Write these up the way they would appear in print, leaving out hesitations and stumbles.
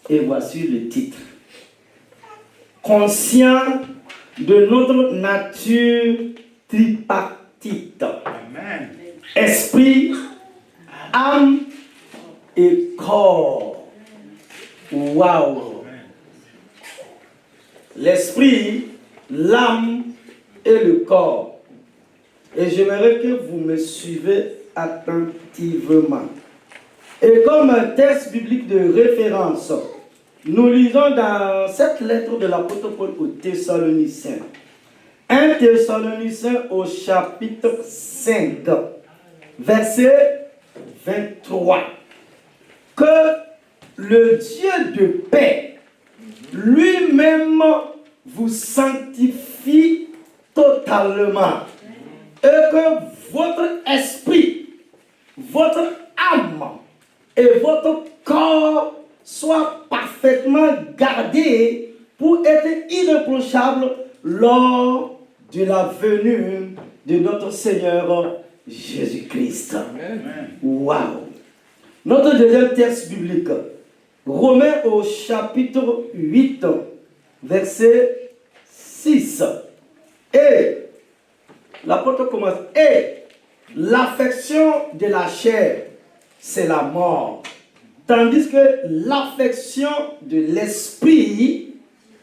Et voici le titre. Conscient de notre nature tripartite. Amen. Esprit, âme et corps. Waouh! L'esprit, l'âme et le corps. Et j'aimerais que vous me suivez attentivement. Et comme un texte biblique de référence, nous lisons dans cette lettre de l'apôtre Paul aux Thessaloniciens. 1 Thessaloniciens au chapitre 5, verset 23. Que le Dieu de paix lui-même vous sanctifie totalement et que votre esprit, votre âme et votre corps soient parfaitement gardés pour être irréprochables lors de la venue de notre Seigneur Jésus-Christ. Waouh! Notre deuxième texte biblique, Romains au chapitre 8, verset 6. Et l'apôtre commence. Et l'affection de la chair, c'est la mort. Tandis que l'affection de l'esprit,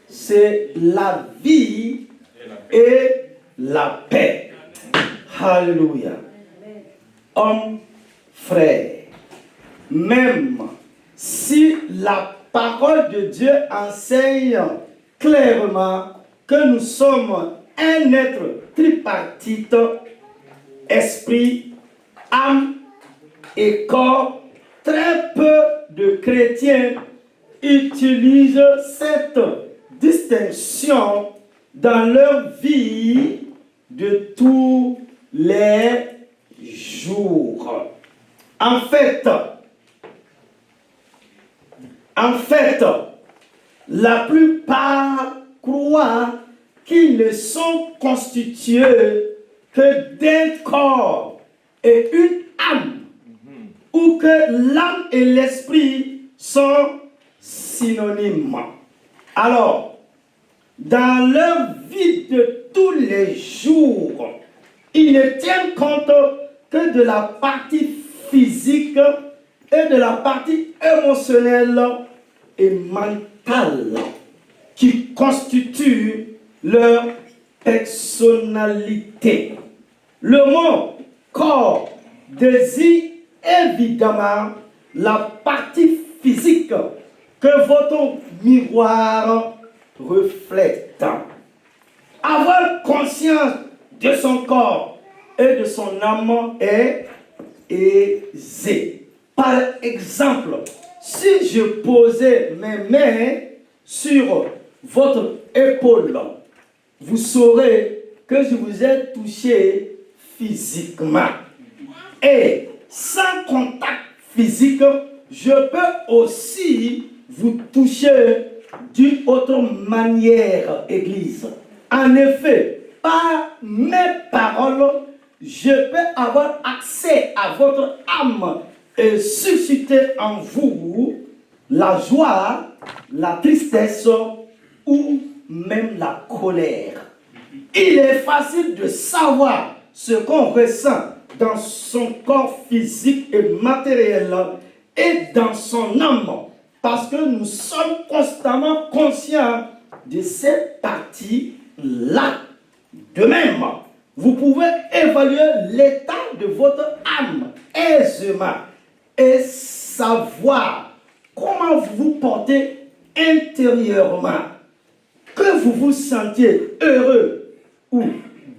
c'est la vie et la paix. Alléluia. Homme, frère, même si la parole de Dieu enseigne clairement que nous sommes un être tripartite, esprit, âme et corps, très peu de chrétiens utilisent cette distinction dans leur vie de tous les jours. En fait, la plupart croient qu'ils ne sont constitués que d'un corps et une âme, ou que l'âme et l'esprit sont synonymes. Alors, dans leur vie de tous les jours, ils ne tiennent compte que de la partie physique et de la partie émotionnelle et mentale qui constitue leur personnalité. Le mot corps désigne évidemment la partie physique que votre miroir reflète. Avoir conscience de son corps et de son âme est aisé. Par exemple, si je posais mes mains sur votre épaule, vous saurez que je vous ai touché physiquement. Et sans contact physique, je peux aussi vous toucher d'une autre manière, Église. En effet, par mes paroles, je peux avoir accès à votre âme et susciter en vous la joie, la tristesse ou même la colère. Il est facile de savoir ce qu'on ressent dans son corps physique et matériel et dans son âme, parce que nous sommes constamment conscients de ces parties-là. De même, vous pouvez évaluer l'état de votre âme aisément et savoir comment vous vous portez intérieurement. Que vous vous sentiez heureux ou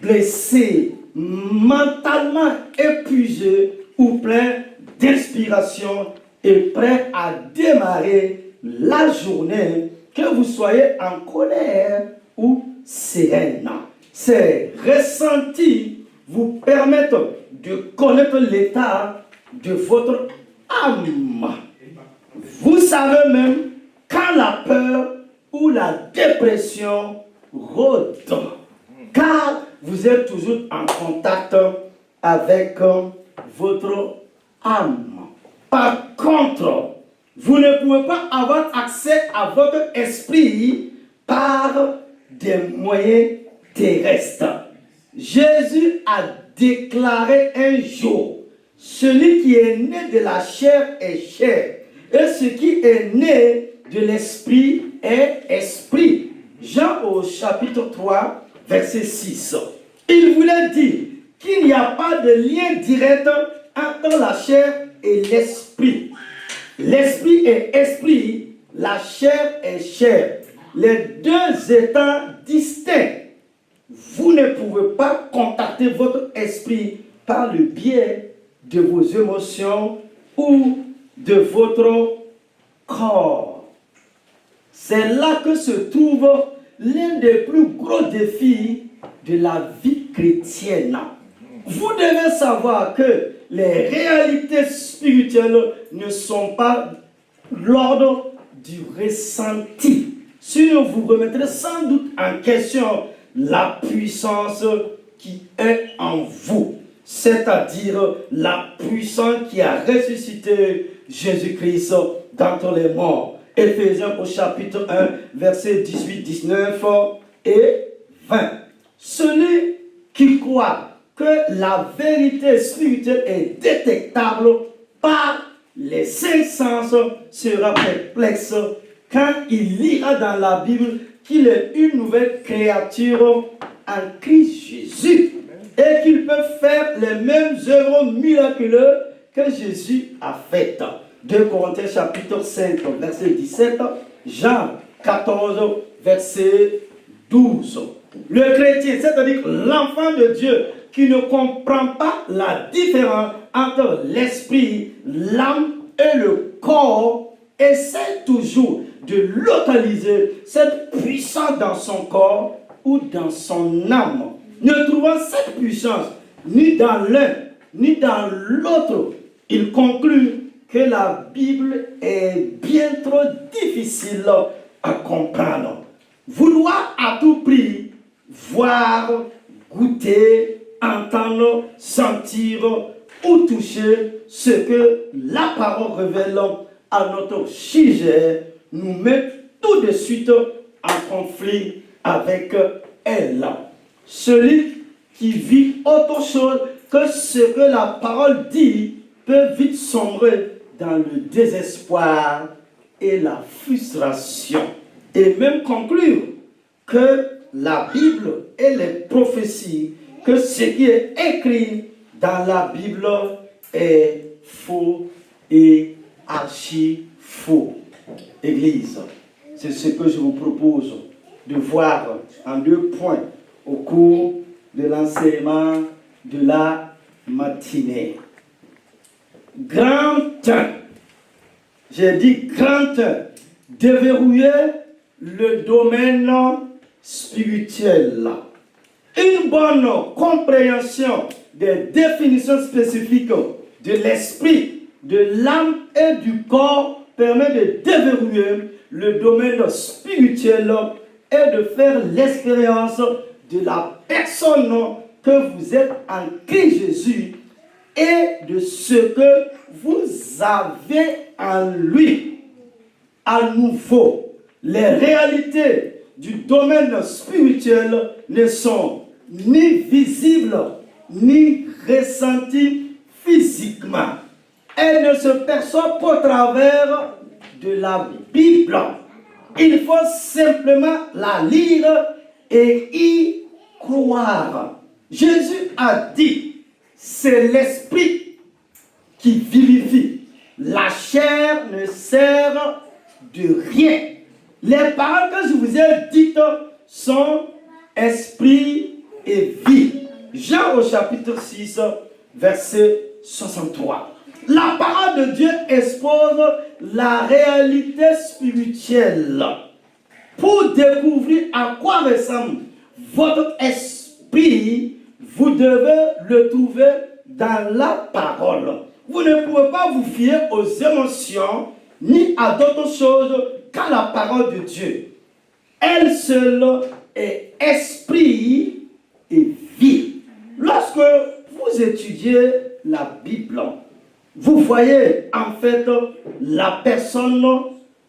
blessé, mentalement épuisé ou plein d'inspiration et prêt à démarrer la journée, que vous soyez en colère ou sereine. Ces ressentis vous permettent de connaître l'état de votre âme. Vous savez même quand la peur ou la dépression rôde, car vous êtes toujours en contact avec votre âme. Par contre, Vous ne pouvez pas avoir accès à votre esprit par des moyens terrestres. Jésus a déclaré un jour, celui qui est né de la chair est chair, et ce qui est né de l'esprit est esprit. Jean au chapitre 3, verset 6. Il voulait dire qu'il n'y a pas de lien direct entre la chair et l'esprit. L'esprit est esprit, la chair est chair. Les deux étant distincts. Vous ne pouvez pas contacter votre esprit par le biais de vos émotions ou de votre corps. C'est là que se trouve l'un des plus gros défis de la vie chrétienne. Vous devez savoir que les réalités spirituelles ne sont pas l'ordre du ressenti. Sinon, vous remettrez sans doute en question la puissance qui est en vous, c'est-à-dire la puissance qui a ressuscité Jésus-Christ d'entre les morts. Éphésiens au chapitre 1, versets 18, 19 et 20. Celui qui croit que la vérité spirituelle est détectable par les cinq sens sera perplexe quand il lira dans la Bible qu'il est une nouvelle créature en Christ Jésus et qu'il peut faire les mêmes œuvres miraculeuses que Jésus a faites. 2 Corinthiens chapitre 5, verset 17, Jean 14, verset 12. Le chrétien, c'est-à-dire l'enfant de Dieu, qui ne comprend pas la différence entre l'esprit, l'âme et le corps, essaie toujours de localiser cette puissance dans son corps ou dans son âme. Ne trouvant cette puissance ni dans l'un ni dans l'autre, il conclut que la Bible est bien trop difficile à comprendre. Vouloir à tout prix voir, goûter, entendre, sentir ou toucher ce que la parole révèle à notre sujet nous met tout de suite en conflit avec elle. Celui qui vit autre chose que ce que la parole dit peut vite sombrer dans le désespoir et la frustration. Et même conclure que la Bible et les prophéties, que ce qui est écrit dans la Bible est faux et archi faux. Église, c'est ce que je vous propose de voir en 2 points au cours de l'enseignement de la matinée. Grand 1, j'ai dit grand 1, déverrouiller le domaine spirituel. Une bonne compréhension des définitions spécifiques de l'esprit, de l'âme et du corps permet de déverrouiller le domaine spirituel et de faire l'expérience de la personne que vous êtes en Christ Jésus et de ce que vous avez en lui. À nouveau, les réalités du domaine spirituel ne sont ni visibles ni ressenties physiquement. Elles ne se perçoivent qu'au travers de la Bible. Il faut simplement la lire et y croire. Jésus a dit, c'est l'esprit qui vivifie. La chair ne sert de rien. Les paroles que je vous ai dites sont esprit et vie. Jean au chapitre 6, verset 63. La parole de Dieu expose la réalité spirituelle. Pour découvrir à quoi ressemble votre esprit, vous devez le trouver dans la parole. Vous ne pouvez pas vous fier aux émotions ni à d'autres choses qu'à la parole de Dieu. Elle seule est esprit et vie. Lorsque vous étudiez la Bible, vous voyez en fait la personne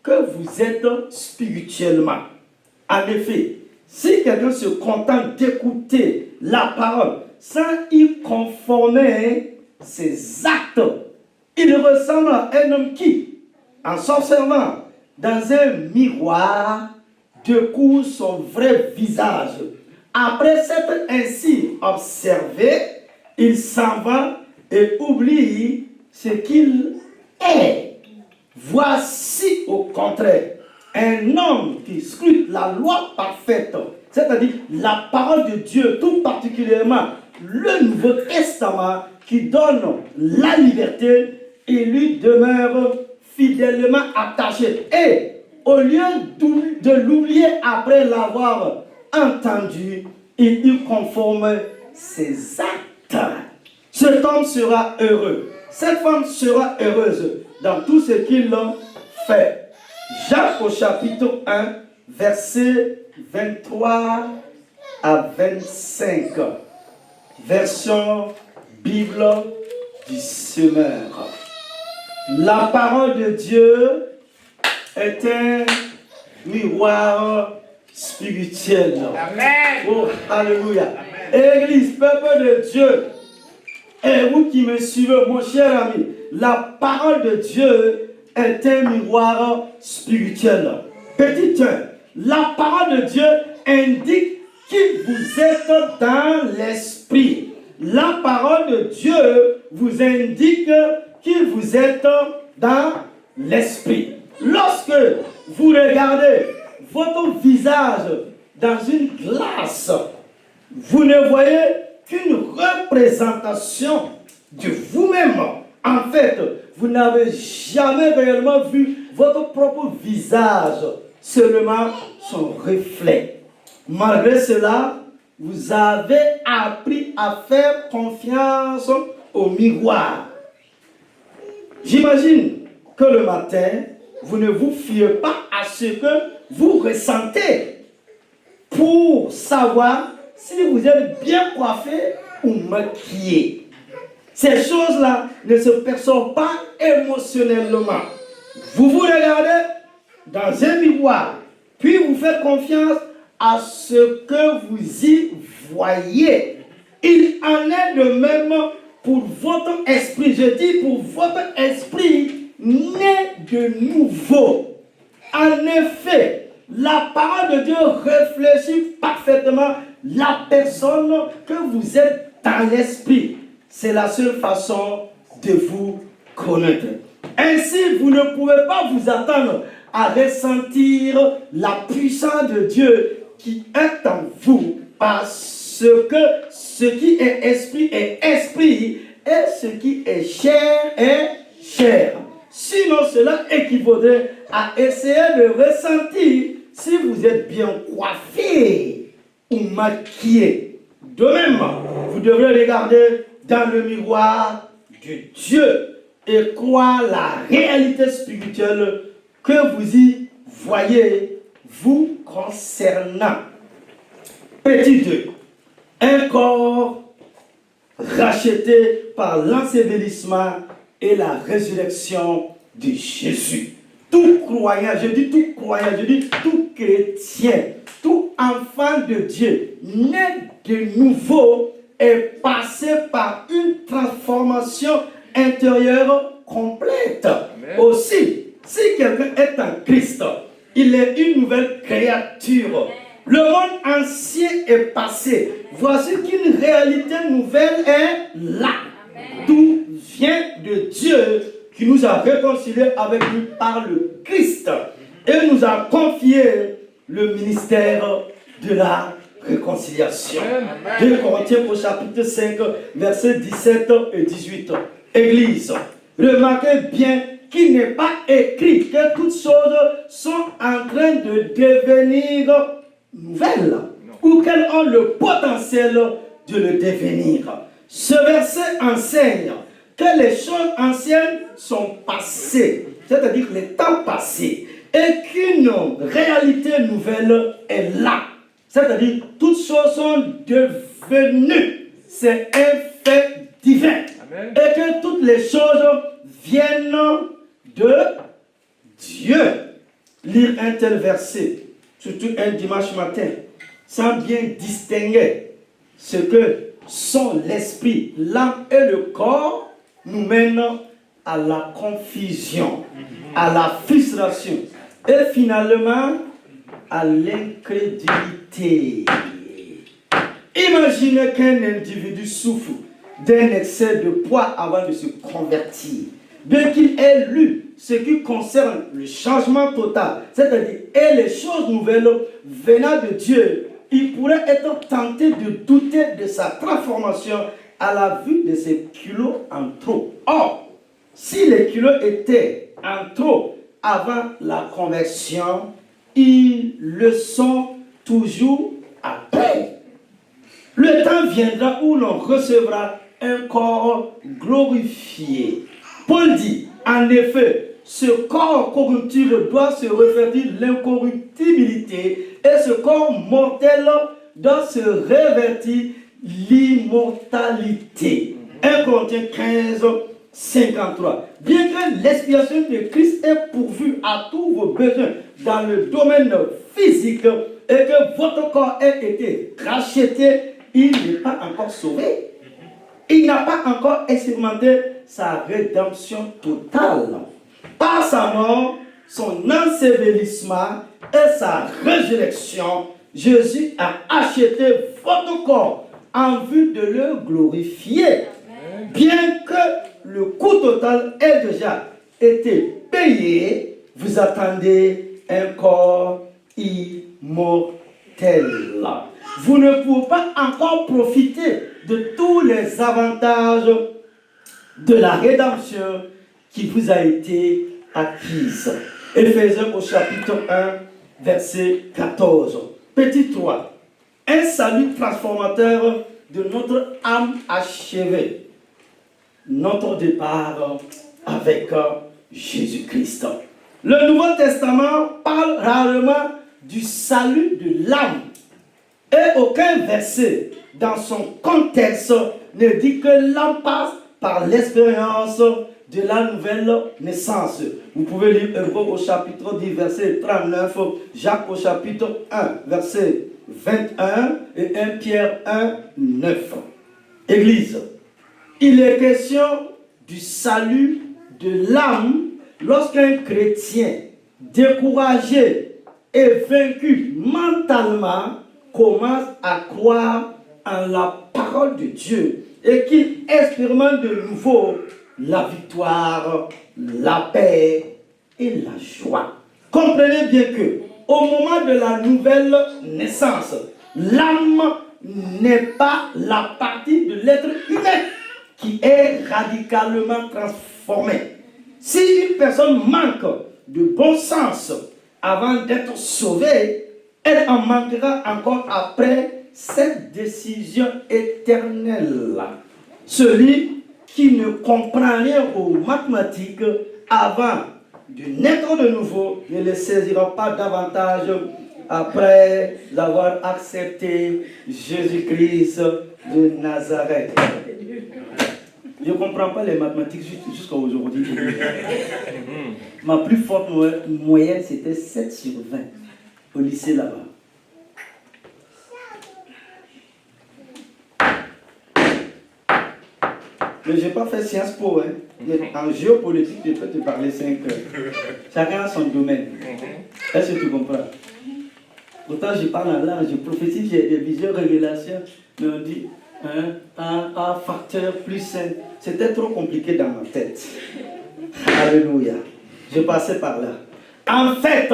que vous êtes spirituellement. En effet, si quelqu'un se contente d'écouter la parole sans y conformer ses actes, il ressemble à un homme qui, en s'observant dans un miroir, découvre son vrai visage. Après s'être ainsi observé, il s'en va et oublie ce qu'il est. Voici au contraire un homme qui scrute la loi parfaite, c'est-à-dire la parole de Dieu, tout particulièrement le Nouveau Testament, qui donne la liberté et lui demeure fidèlement attaché. Et au lieu de l'oublier après l'avoir entendu, il y conforme ses actes. Cet homme sera heureux. Cette femme sera heureuse dans tout ce qu'il fait. Jacques au chapitre 1, versets 23 à 25. Version Bible du Semeur. La parole de Dieu est un miroir spirituel. Amen. Oh, alléluia. Église, peuple de Dieu, et vous qui me suivez, mon cher ami, la parole de Dieu est un miroir spirituel. Petit 1, la parole de Dieu indique qui vous êtes dans l'esprit. La parole de Dieu vous indique qui vous êtes dans l'esprit. Lorsque vous regardez votre visage dans une glace, vous ne voyez qu'une représentation de vous-même. En fait, vous n'avez jamais réellement vu votre propre visage, seulement son reflet. Malgré cela, vous avez appris à faire confiance au miroir. J'imagine que le matin, vous ne vous fiez pas à ce que vous ressentez pour savoir si vous êtes bien coiffé ou maquillé. Ces choses-là ne se perçoivent pas émotionnellement. Vous vous regardez dans un miroir, puis vous faites confiance à ce que vous y voyez. Il en est de même pour votre esprit. Je dis pour votre esprit né de nouveau. En effet, la parole de Dieu réfléchit parfaitement la personne que vous êtes dans l'esprit. C'est la seule façon de vous connaître. Ainsi, vous ne pouvez pas vous attendre à ressentir la puissance de Dieu qui est en vous, parce que ce qui est esprit et ce qui est chair. Sinon, cela équivaudrait à essayer de ressentir si vous êtes bien coiffé ou maquillé. De même, vous devrez regarder dans le miroir de Dieu et croire la réalité spirituelle que vous y voyez vous concernant. Petit 2. Un corps racheté par l'ensevelissement et la résurrection de Jésus. Tout croyant, je dis tout croyant, je dis tout chrétien, tout enfant de Dieu, né de nouveau, est passé par une transformation intérieure complète. Amen. Aussi, si quelqu'un est en Christ, il est une nouvelle créature. Le monde ancien est passé. Voici qu'une réalité nouvelle est là. Amen. Tout vient de Dieu qui nous a réconciliés avec lui par le Christ et nous a confié le ministère de la réconciliation. 2 Corinthiens au chapitre 5, versets 17 et 18. Église, remarquez bien qu'il n'est pas écrit que toutes choses sont en train de devenir nouvelles ou qu'elles ont le potentiel de le devenir. Ce verset enseigne que les choses anciennes sont passées, c'est-à-dire les temps passés, et qu'une réalité nouvelle est là. C'est-à-dire toutes choses sont devenues. C'est un fait divin. Amen. Et que toutes les choses viennent de Dieu. Lire un tel verset, surtout un dimanche matin, sans bien distinguer ce que sont l'esprit, l'âme et le corps, nous mène à la confusion, à la frustration et finalement à l'incrédulité. Imaginez qu'un individu souffre d'un excès de poids avant de se convertir. Bien qu'il ait lu ce qui concerne le changement total, c'est-à-dire et les choses nouvelles venant de Dieu, il pourrait être tenté de douter de sa transformation à la vue de ses kilos en trop. Or, si les kilos étaient en trop avant la conversion, ils le sont toujours après. Le temps viendra où l'on recevra un corps glorifié. Paul dit, en effet, ce corps corruptible doit se revêtir l'incorruptibilité et ce corps mortel doit se revêtir l'immortalité. 1 Corinthiens 15, 53. Bien que l'expiation de Christ ait pourvu à tous vos besoins dans le domaine physique et que votre corps ait été racheté, il n'est pas encore sauvé. Il n'a pas encore expérimenté sa rédemption totale. Par sa mort, son ensevelissement et sa résurrection, Jésus a acheté votre corps en vue de le glorifier. Bien que le coût total ait déjà été payé, vous attendez un corps immortel. Vous ne pouvez pas encore profiter de tous les avantages de la rédemption qui vous a été acquise. Éphésiens au chapitre 1, verset 14. Petit 3. Un salut transformateur de notre âme achevée. Notre départ avec Jésus-Christ. Le Nouveau Testament parle rarement du salut de l'âme. Et aucun verset dans son contexte ne dit que l'âme passe par l'expérience de la nouvelle naissance. Vous pouvez lire Hébreux au chapitre 10, verset 39, Jacques au chapitre 1, verset 21 et 1 Pierre 1, 9. Église, il est question du salut de l'âme lorsqu'un chrétien découragé et vaincu mentalement commence à croire en la parole de Dieu et qu'il expérimente de nouveau la victoire, la paix et la joie. Comprenez bien que au moment de la nouvelle naissance, l'âme n'est pas la partie de l'être humain qui est radicalement transformée. Si une personne manque de bon sens avant d'être sauvée, elle en manquera encore après cette décision éternelle. Celui qui ne comprend rien aux mathématiques avant de naître de nouveau ne le saisira pas davantage après avoir accepté Jésus-Christ de Nazareth. Je ne comprends pas les mathématiques jusqu'à aujourd'hui. Ma plus forte moyenne, c'était 7 sur 20 au lycée là-bas. Mais je n'ai pas fait Sciences Po. Mais en géopolitique, je peux te parler 5 heures. Chacun a son domaine. Est-ce que tu comprends? Autant je parle en langue, je prophétise, j'ai des visions, révélations, mais on dit un facteur plus 5. C'était trop compliqué dans ma tête. Alléluia. Je passais par là. En fait,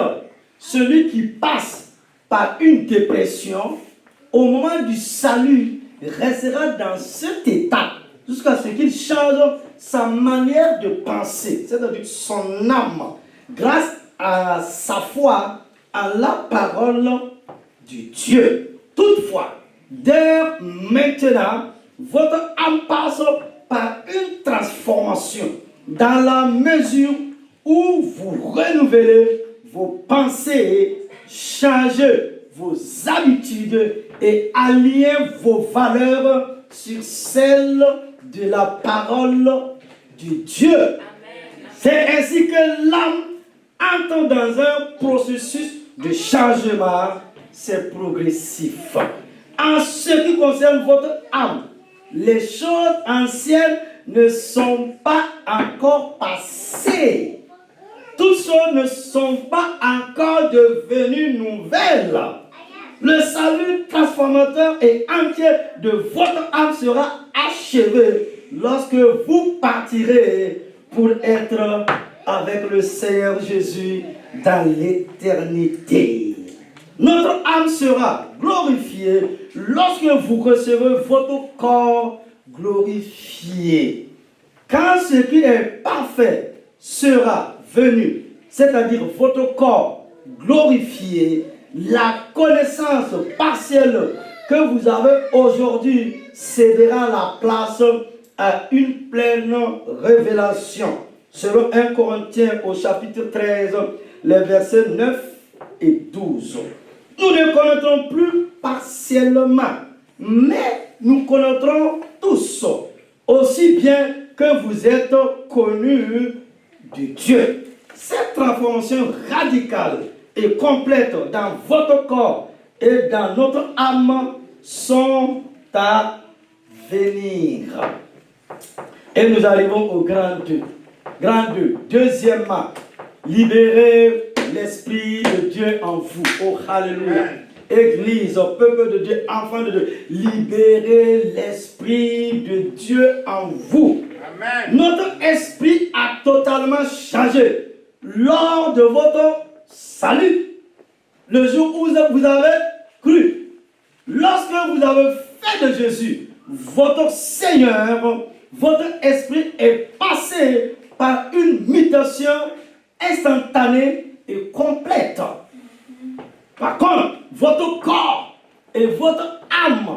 celui qui passe par une dépression, au moment du salut, restera dans cet état jusqu'à ce qu'il change sa manière de penser, c'est-à-dire son âme, grâce à sa foi en la parole du Dieu. Toutefois, dès maintenant, votre âme passe par une transformation dans la mesure où vous renouvelez vos pensées, changez vos habitudes et alignez vos valeurs sur celles de la parole du Dieu. C'est ainsi que l'âme entre dans un processus de changement, c'est progressif. En ce qui concerne votre âme, les choses anciennes ne sont pas encore passées. Toutes choses ne sont pas encore devenues nouvelles. Le salut transformateur et entier de votre âme sera achevé lorsque vous partirez pour être avec le Seigneur Jésus dans l'éternité. Notre âme sera glorifiée lorsque vous recevez votre corps glorifié. Quand ce qui est parfait sera venu, c'est-à-dire votre corps glorifié, la connaissance partielle que vous avez aujourd'hui cédera la place à une pleine révélation. Selon 1 Corinthiens au chapitre 13, les versets 9 et 12. Nous ne connaîtrons plus partiellement, mais nous connaîtrons tous, aussi bien que vous êtes connus de Dieu. Cette transformation radicale et complète dans votre corps et dans notre âme sont à venir. Et nous arrivons au grand 2. Grand 2. Deuxièmement, libérez l'Esprit de Dieu en vous. Oh, alléluia. Église, peuple de Dieu, enfant de Dieu, libérez l'Esprit de Dieu en vous. Amen. Notre esprit a totalement changé lors de votre salut. Le jour où vous avez cru. Lorsque vous avez fait de Jésus votre Seigneur, votre esprit est passé par une mutation instantanée et complète. Par contre, votre corps et votre âme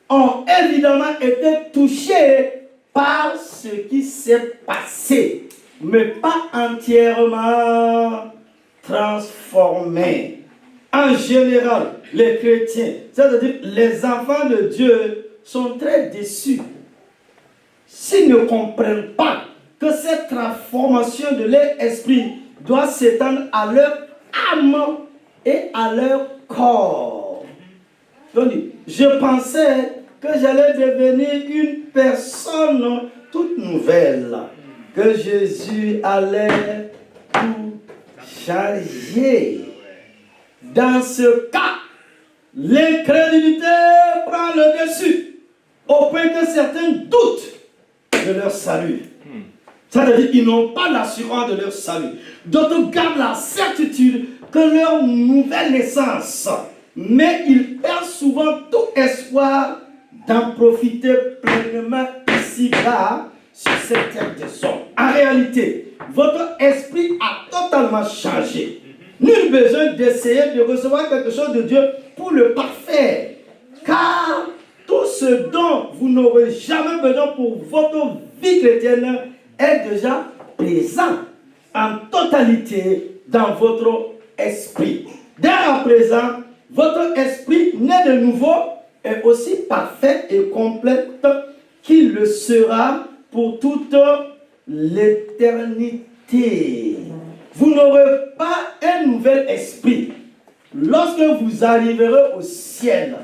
ont évidemment été touchés par ce qui s'est passé, mais pas entièrement transformés. En général, les chrétiens, c'est-à-dire les enfants de Dieu, sont très déçus s'ils ne comprennent pas que cette transformation de leur esprit doit s'étendre à leur âme et à leur corps. Donc, je pensais que j'allais devenir une personne toute nouvelle, que Jésus allait tout changer. Dans ce cas, l'incrédulité prend le dessus, au point que certains doutent de leur salut. C'est-à-dire qu'ils n'ont pas l'assurance de leur salut. D'autres gardent la certitude que leur nouvelle naissance, mais ils perdent souvent tout espoir d'en profiter pleinement ici-bas sur cette terre des hommes. En réalité, votre esprit a totalement changé. Nul besoin d'essayer de recevoir quelque chose de Dieu pour le parfaire, car tout ce dont vous n'aurez jamais besoin pour votre vie chrétienne est déjà présent en totalité dans votre esprit. Dès à présent, votre esprit né de nouveau est aussi parfait et complète qu'il le sera pour toute l'éternité. Vous n'aurez pas un nouvel esprit lorsque vous arriverez au ciel,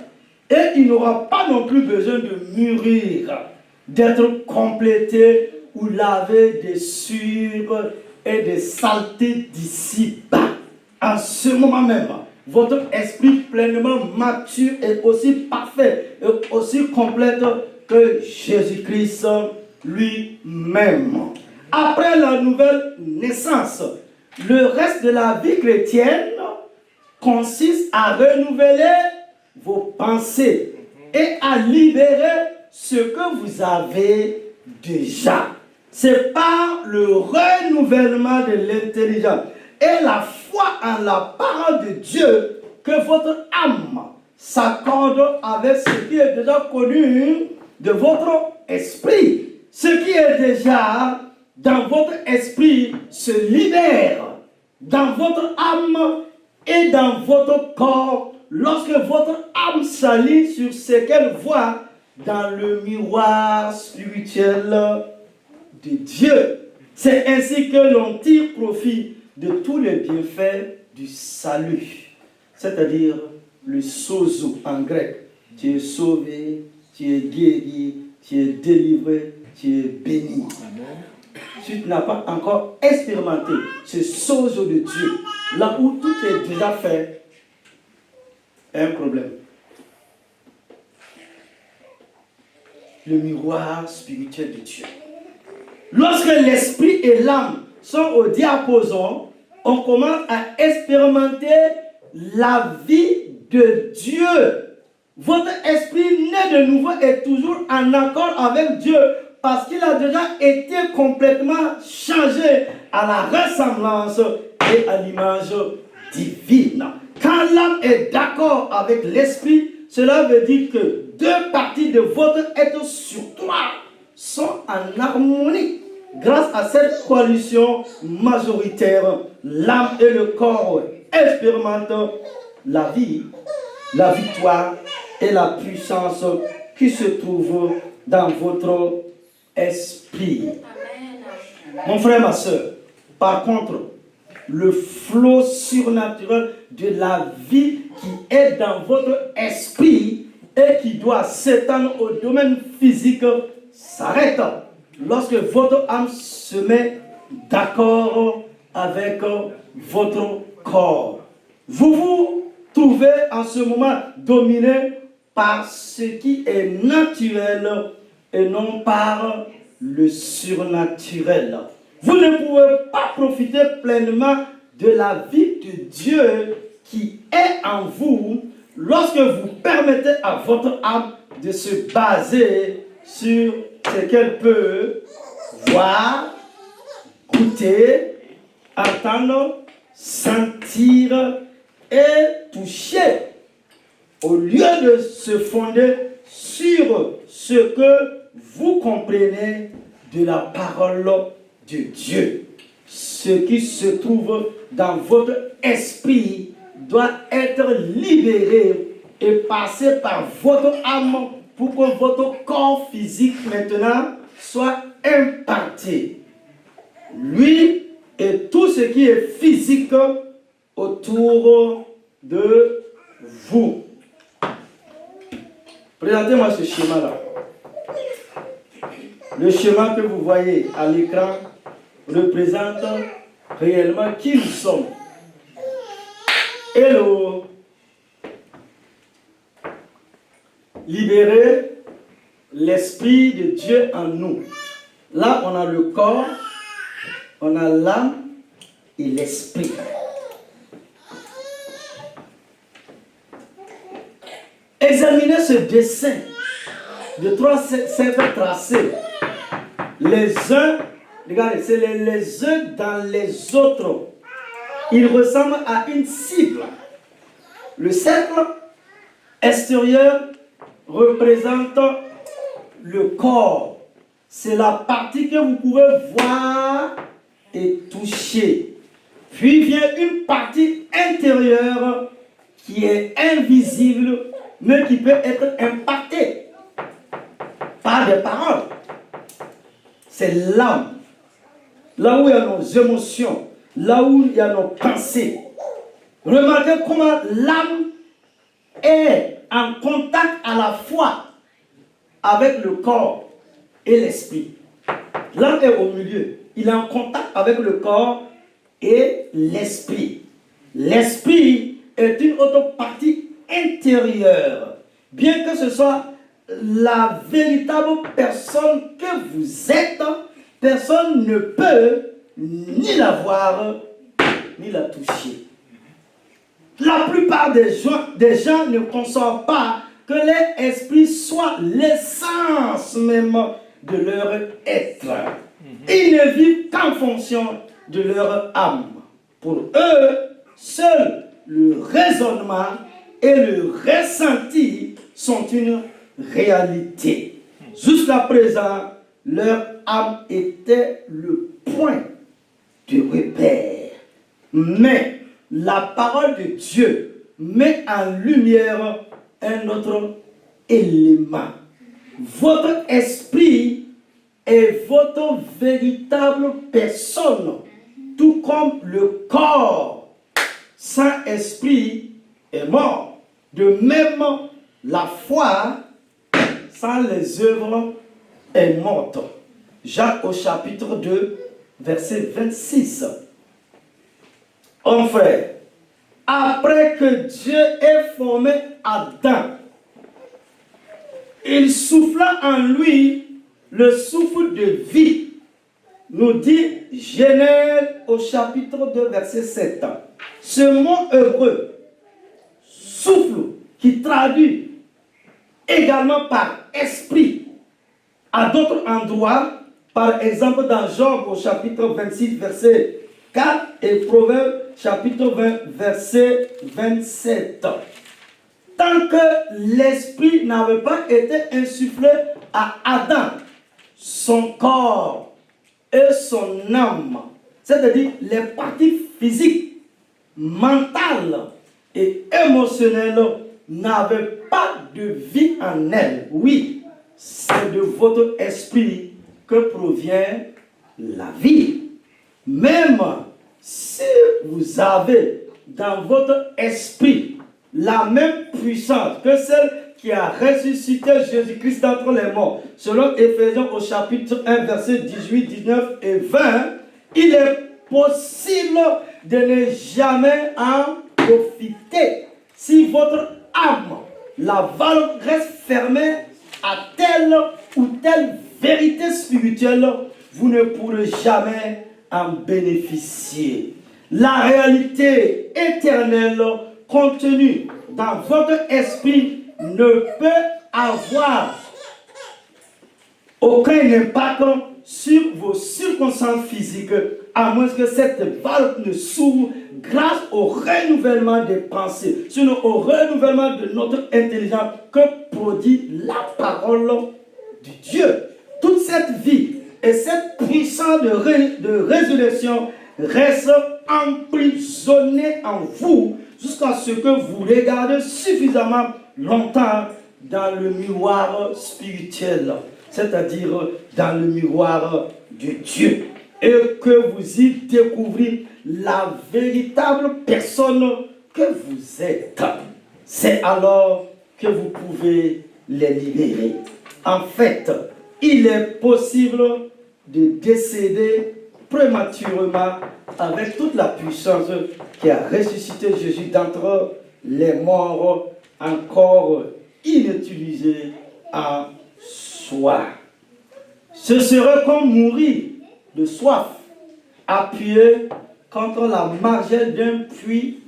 et il n'aura pas non plus besoin de mûrir, d'être complété ou lavé des souillures et des saletés d'ici-bas. En ce moment même, votre esprit pleinement mature est aussi parfait et aussi complète que Jésus-Christ lui-même. Après la nouvelle naissance, le reste de la vie chrétienne consiste à renouveler vos pensées et à libérer ce que vous avez déjà. C'est par le renouvellement de l'intelligence et la foi en la parole de Dieu que votre âme s'accorde avec ce qui est déjà connu de votre esprit. Ce qui est déjà dans votre esprit se libère dans votre âme et dans votre corps lorsque votre âme s'aligne sur ce qu'elle voit dans le miroir spirituel de Dieu. C'est ainsi que l'on tire profit de tous les bienfaits du salut. C'est-à-dire le sozo en grec. Tu es sauvé, tu es guéri, tu es délivré, tu es béni. Si tu n'as pas encore expérimenté ce sozo de Dieu, là où tout est déjà fait, un problème. Le miroir spirituel de Dieu. Lorsque l'esprit et l'âme sont au diapason, on commence à expérimenter la vie de Dieu. Votre esprit né de nouveau est toujours en accord avec Dieu parce qu'il a déjà été complètement changé à la ressemblance et à l'image divine. Quand l'âme est d'accord avec l'esprit, cela veut dire que deux parties de votre être sur toi sont en harmonie. Grâce à cette coalition majoritaire, l'âme et le corps expérimentent la vie, la victoire et la puissance qui se trouve dans votre esprit. Amen. Mon frère, ma soeur, par contre, le flot surnaturel de la vie qui est dans votre esprit et qui doit s'étendre au domaine physique s'arrête lorsque votre âme se met d'accord avec votre corps. Vous vous trouvez en ce moment dominé par ce qui est naturel et non par le surnaturel. Vous ne pouvez pas profiter pleinement de la vie de Dieu qui est en vous lorsque vous permettez à votre âme de se baser sur ce qu'elle peut voir, goûter, entendre, sentir et toucher, au lieu de se fonder sur ce que vous comprenez de la parole de Dieu. Ce qui se trouve dans votre esprit doit être libéré et passer par votre âme pour que votre corps physique maintenant soit imparti. Lui et tout ce qui est physique autour de vous. Présentez-moi ce schéma-là. Le schéma que vous voyez à l'écran représente réellement qui nous sommes. Hello. Libérer l'Esprit de Dieu en nous. Là, on a le corps, on a l'âme et l'esprit. Examinez ce dessin de 3 cercles tracés. Les uns, regardez, c'est les uns dans les autres. Ils ressemblent à une cible. Le cercle extérieur représente le corps. C'est la partie que vous pouvez voir et toucher. Puis vient une partie intérieure qui est invisible, mais qui peut être impactée par des paroles. C'est l'âme. Là où il y a nos émotions, là où il y a nos pensées. Remarquez comment l'âme est en contact à la fois avec le corps et l'esprit. L'âme est au milieu. Il est en contact avec le corps et l'esprit. L'esprit est une autre partie intérieure. Bien que ce soit la véritable personne que vous êtes, personne ne peut ni la voir, ni la toucher. La plupart des gens ne conçoivent pas que leur esprit soit l'essence même de leur être. Ils ne vivent qu'en fonction de leur âme. Pour eux, seul le raisonnement et le ressenti sont une réalité. Jusqu'à présent, leur âme était le point de repère. Mais la parole de Dieu met en lumière un autre élément. Votre esprit est votre véritable personne, tout comme le corps sans esprit est mort. De même, la foi sans les œuvres est morte. Jacques au chapitre 2, verset 26. Enfin, après que Dieu ait formé Adam, il souffla en lui le souffle de vie, nous dit Genèse au chapitre 2, verset 7. Ce mot hébreu, souffle, qui traduit également par esprit, à d'autres endroits, par exemple dans Job au chapitre 26, verset 4 et Proverbes chapitre 20, verset 27. Tant que l'esprit n'avait pas été insufflé à Adam, son corps et son âme, c'est-à-dire les parties physiques, mentales et émotionnelles, n'avaient pas de vie en elles. Oui, c'est de votre esprit que provient la vie. Même si vous avez dans votre esprit la même puissance que celle qui a ressuscité Jésus-Christ d'entre les morts, selon Éphésiens au chapitre 1, verset 18, 19 et 20, il est possible de ne jamais en profiter si votre âme, la valve reste fermée à telle ou telle vérité spirituelle, vous ne pourrez jamais en bénéficier. La réalité éternelle contenue dans votre esprit ne peut avoir aucun impact sur vos circonstances physiques, à moins que cette valve ne s'ouvre grâce au renouvellement des pensées, sinon au renouvellement de notre intelligence que produit la parole de Dieu. Toute cette vie et cette puissance de résurrection reste emprisonnée en vous jusqu'à ce que vous regardez suffisamment longtemps dans le miroir spirituel, c'est-à-dire dans le miroir de Dieu, et que vous y découvrez la véritable personne que vous êtes. C'est alors que vous pouvez les libérer. En fait, il est possible de décéder prématurément avec toute la puissance qui a ressuscité Jésus d'entre les morts, encore inutilisé en soi. Ce serait comme mourir de soif, appuyé contre la margelle d'un puits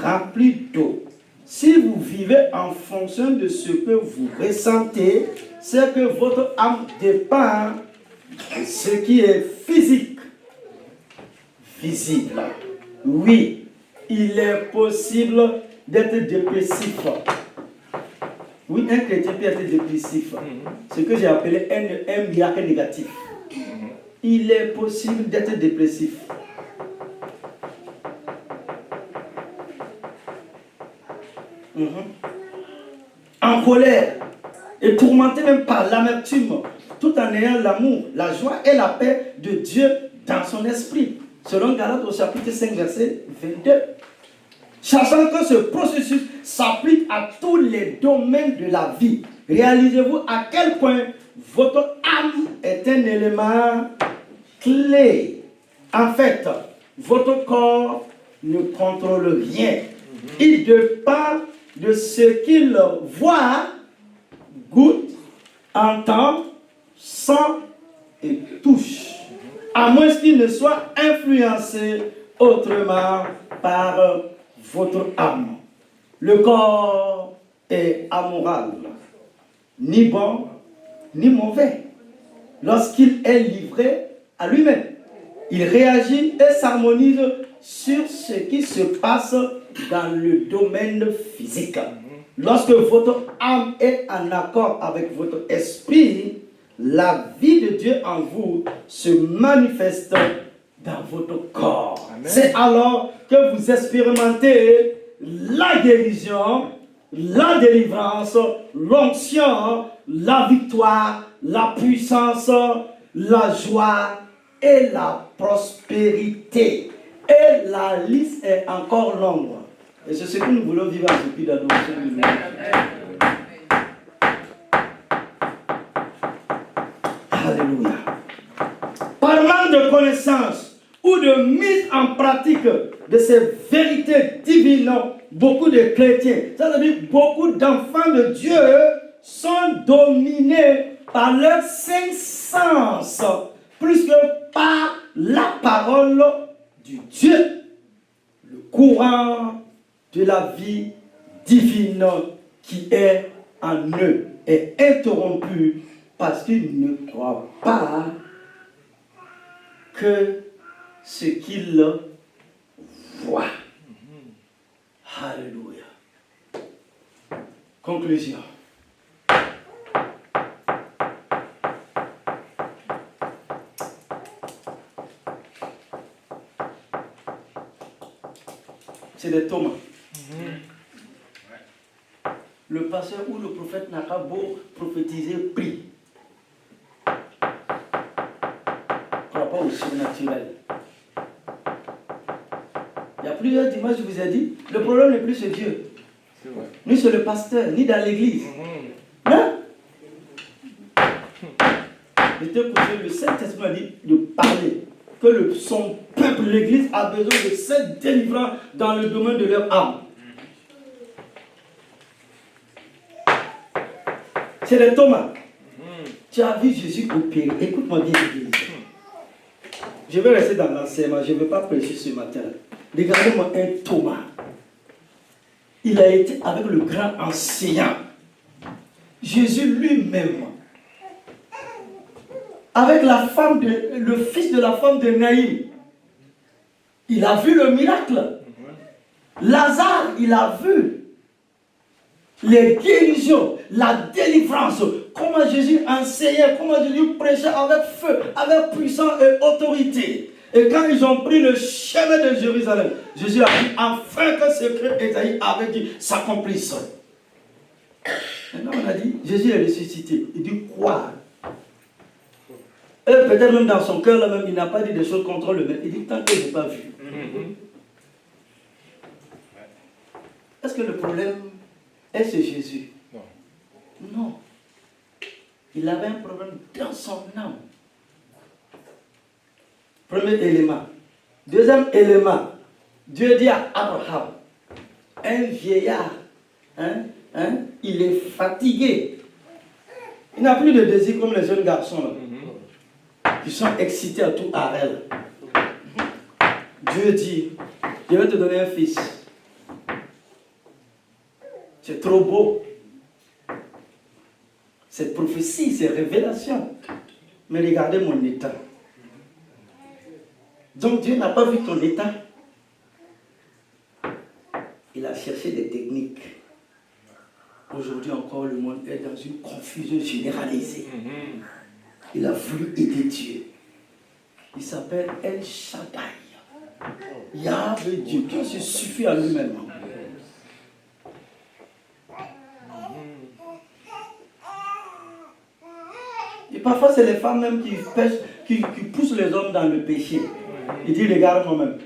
rempli d'eau. Si vous vivez en fonction de ce que vous ressentez, c'est que votre âme dépend de ce qui est physique, visible. Oui, il est possible d'être dépressif. Oui, un chrétien peut être dépressif. Ce que j'ai appelé un miracle négatif. Il est possible d'être dépressif. En colère et tourmenté même par l'amertume, tout en ayant l'amour, la joie et la paix de Dieu dans son esprit. Selon Galates au chapitre 5, verset 22. Sachant que ce processus s'applique à tous les domaines de la vie, réalisez-vous à quel point votre âme est un élément clé. En fait, votre corps ne contrôle rien. Il dépend de ce qu'il voit, goûte, entend, sent et touche. À moins qu'il ne soit influencé autrement par votre âme. Le corps est amoral, ni bon, ni mauvais. Lorsqu'il est livré à lui-même, il réagit et s'harmonise sur ce qui se passe dans le domaine physique. Lorsque votre âme est en accord avec votre esprit, la vie de Dieu en vous se manifeste dans votre corps. C'est alors que vous expérimentez la guérison, la délivrance, l'onction, la victoire, la puissance, la joie et la prospérité. Et la liste est encore longue. Et c'est ce que nous voulons vivre en ce pays d'adoration. Alléluia. Par manque de connaissance ou de mise en pratique de ces vérités divines, beaucoup de chrétiens, ça veut dire beaucoup d'enfants de Dieu, sont dominés par leurs cinq sens, plus que par la parole du Dieu. Le courant de la vie divine qui est en eux est interrompu parce qu'ils ne croient pas que ce qu'ils voient. Alléluia. Conclusion. C'est des Thomas. Le pasteur ou le prophète n'a pas beau prophétiser, prie. Ne crois pas au surnaturel. Il y a plusieurs dimanches, je vous ai dit, le problème n'est plus ce Dieu. Ni c'est le pasteur, ni dans l'église. Hein? J'étais couché, le Saint-Esprit a dit de parler. Que son peuple, l'église, a besoin de cette délivrance dans le domaine de leur âme. C'est les Thomas. Tu as vu Jésus opérer. Écoute-moi bien, l'église. Je vais rester dans l'enseignement, je ne vais pas prêcher ce matin. Regardez-moi un Thomas. Il a été avec le grand enseignant. Jésus lui-même. Avec le fils de la femme de Naïm. Il a vu le miracle. Lazare, il a vu les guérisons, la délivrance. Comment Jésus enseignait, comment Jésus prêchait avec feu, avec puissance et autorité. Et quand ils ont pris le chemin de Jérusalem, Jésus a dit afin que ce que Ésaïe avait dit s'accomplisse. Maintenant on a dit, Jésus est ressuscité. Il dit quoi? Et peut-être même dans son cœur, là même, il n'a pas dit des choses contre le maître. Il dit tant que je n'ai pas vu. Est-ce que le problème est ce Jésus? Non. Il avait un problème dans son âme. Premier élément. Deuxième élément. Dieu dit à Abraham, un vieillard, il est fatigué. Il n'a plus de désir comme les jeunes garçons là. Ils sont excités à tout arrêt. Dieu dit, je vais te donner un fils. C'est trop beau. C'est prophétie, c'est révélation. Mais regardez mon état. Donc Dieu n'a pas vu ton état. Il a cherché des techniques. Aujourd'hui encore, le monde est dans une confusion généralisée. Il a voulu aider Dieu. Il s'appelle El Shaddai. Yahvé Dieu. Dieu se suffit à lui-même. Et parfois, c'est les femmes même qui pêchent, qui poussent les hommes dans le péché. Il dit, regarde moi-même.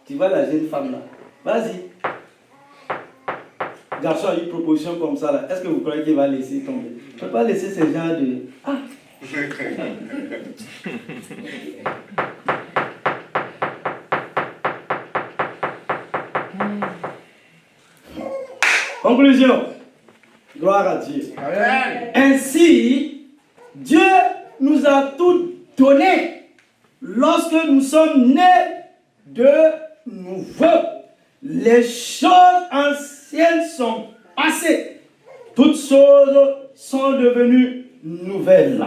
Tu vois la jeune femme là. Vas-y. Garçon a eu une proposition comme ça là. Est-ce que vous croyez qu'il va laisser tomber? Il ne peut pas laisser ce genre de... Ah. Conclusion. Gloire à Dieu. Amen. Ainsi, Dieu nous a tout donné lorsque nous sommes nés de nouveau. Les choses anciennes sont passées. Toutes choses sont devenues nouvelles.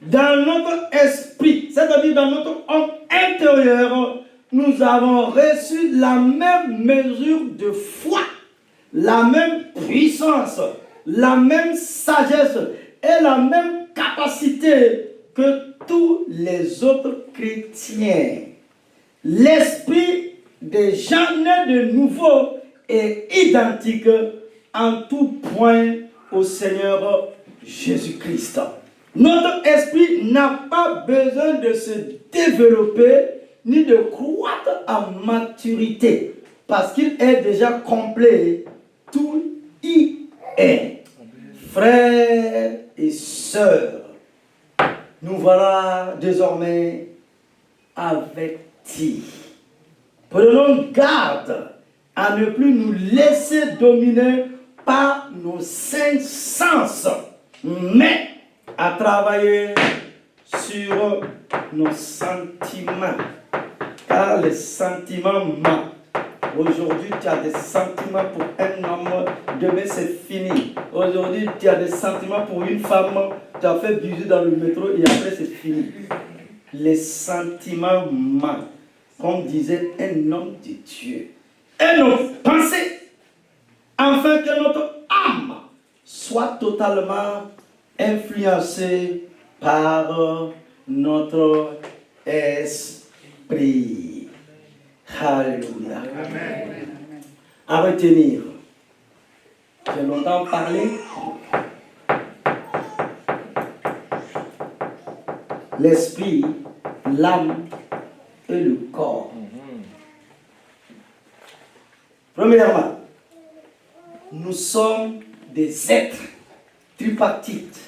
Dans notre esprit, c'est-à-dire dans notre homme intérieur, nous avons reçu la même mesure de foi, la même puissance, la même sagesse et la même capacité que tous les autres chrétiens. L'esprit des gens nés de nouveau est identique en tout point au Seigneur Jésus-Christ. Notre esprit n'a pas besoin de se développer ni de croître en maturité parce qu'il est déjà complet. Tout y est. Frères et sœurs, nous voilà désormais avertis. Prenons garde à ne plus nous laisser dominer par nos cinq sens, mais à travailler sur nos sentiments. Car les sentiments mentent. Aujourd'hui, tu as des sentiments pour un homme, demain c'est fini. Aujourd'hui, tu as des sentiments pour une femme, tu as fait bisous dans le métro et après c'est fini. Les sentiments mentent, comme disait un homme de Dieu. Et nos pensées, afin que notre âme soit totalement influencée par notre esprit. Alléluia. Amen. À retenir, j'ai longtemps parlé. L'esprit, l'âme et le corps. Premièrement, nous sommes des êtres tripartites,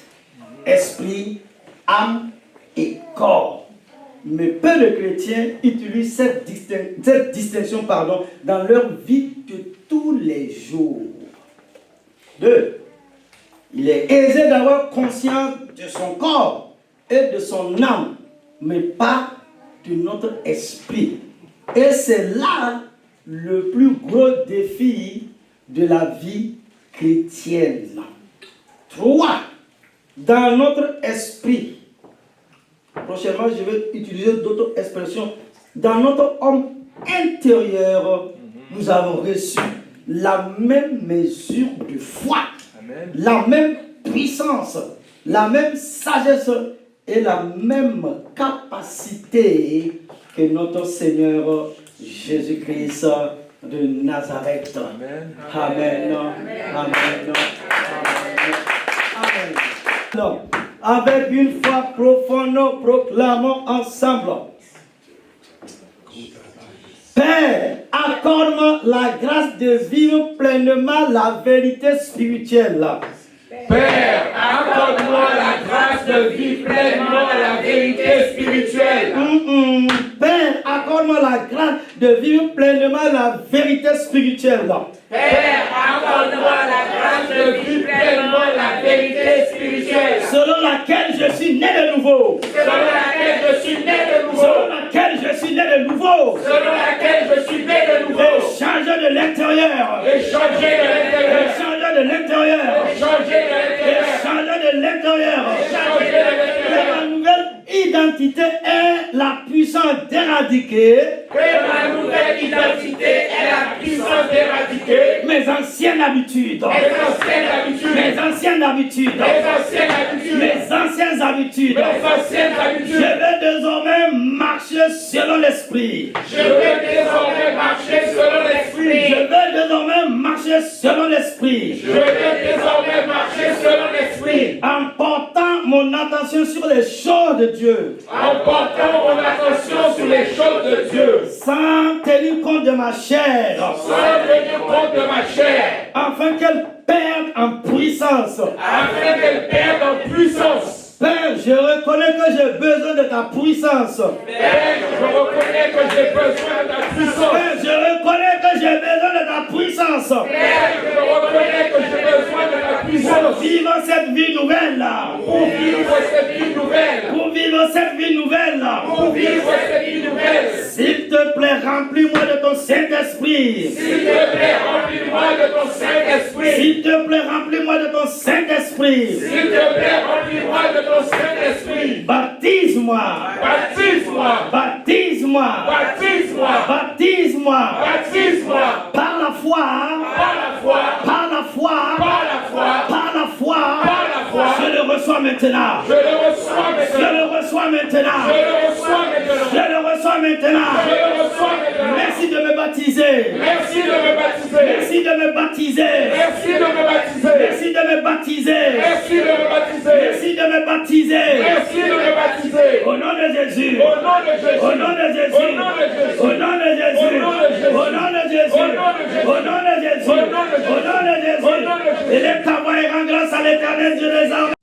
esprit, âme et corps. Mais peu de chrétiens utilisent cette distinction dans leur vie de tous les jours. 2. Il est aisé d'avoir conscience de son corps et de son âme, mais pas de notre esprit. Et c'est là le plus gros défi de la vie chrétienne. 3. Dans notre esprit, prochainement je vais utiliser d'autres expressions, dans notre homme intérieur, nous avons reçu la même mesure de foi, Amen. La même puissance, la même sagesse et la même capacité que notre Seigneur Jésus-Christ de Nazareth. Amen. Amen. Amen. Amen. Amen. Alors, avec une foi profonde, nous proclamons ensemble. Père, accorde-moi la grâce de vivre pleinement la vérité spirituelle. Père, accorde-moi la grâce de vivre pleinement la vérité spirituelle. Père, accorde-moi la grâce de vivre pleinement la vérité spirituelle. Père, accorde-moi la grâce de vivre pleinement la vérité spirituelle. Selon laquelle je suis né de nouveau. Selon laquelle je suis né de nouveau. Selon laquelle je suis né de nouveau. Selon laquelle je suis né de nouveau. Et changer de l'intérieur. Et changer de l'intérieur. Et changer de l'intérieur. Et changer de l'intérieur. Et changer de l'intérieur. Et changer de l'intérieur. Ma nouvelle identité est la puissance d'éradiquer. Que ma nouvelle identité est la puissance d'éradiquer mes anciennes habitudes. Mes anciennes habitudes. Mes anciennes habitudes. Je vais désormais marcher selon l'esprit. Je vais désormais marcher selon l'esprit. Je vais désormais marcher selon l'esprit. Je vais désormais marcher selon l'esprit. En portant mon attention sur les choses de Dieu. En portant mon attention sur les choses de Dieu. Sans tenir compte de ma chair. Sans tenir compte de ma chair. Afin qu'elle perde en puissance. Afin qu'elle perde en puissance. Père, je reconnais que j'ai besoin de ta puissance. Père, je reconnais que j'ai besoin de ta puissance. Père, je reconnais que j'ai besoin de ta puissance. Père, je reconnais que j'ai besoin de ta puissance. Pour vivre cette vie nouvelle. Pour vivre cette vie nouvelle. Pour vivre cette vie nouvelle. Pour vivre cette vie nouvelle. S'il te plaît, remplis-moi de ton Saint-Esprit. S'il te plaît, remplis-moi de ton Saint-Esprit. S'il te plaît, remplis-moi de ton Saint-Esprit. S'il te plaît, remplis-moi de ton Saint-Esprit. Baptise-moi. Baptise-moi. Baptise-moi. Baptise-moi. Baptise-moi. Baptise-moi. Par la foi. Par la foi. Par la foi. Par la foi. Par la foi. Par la foi. Je le reçois maintenant. Je le reçois Je maintenant. le reçois maintenant. Je le reçois maintenant. Je le reçois maintenant. Je le reçois maintenant. Merci Merci de me baptiser. Merci de me baptiser. Merci de me baptiser. Merci de me baptiser. Merci de me baptiser. Merci de me baptiser. Merci de me baptiser. Merci de me baptiser. Au nom de Jésus. Au nom de Jésus. Au nom de Jésus. Au nom de Jésus. Au nom de Jésus. Au nom de Jésus. Au nom de Jésus. Au nom de Jésus. Au nom de Jésus. Au nom de Jésus. Au nom de Jésus. Élève ta voix et rends grâce à l'Éternel Dieu des armées.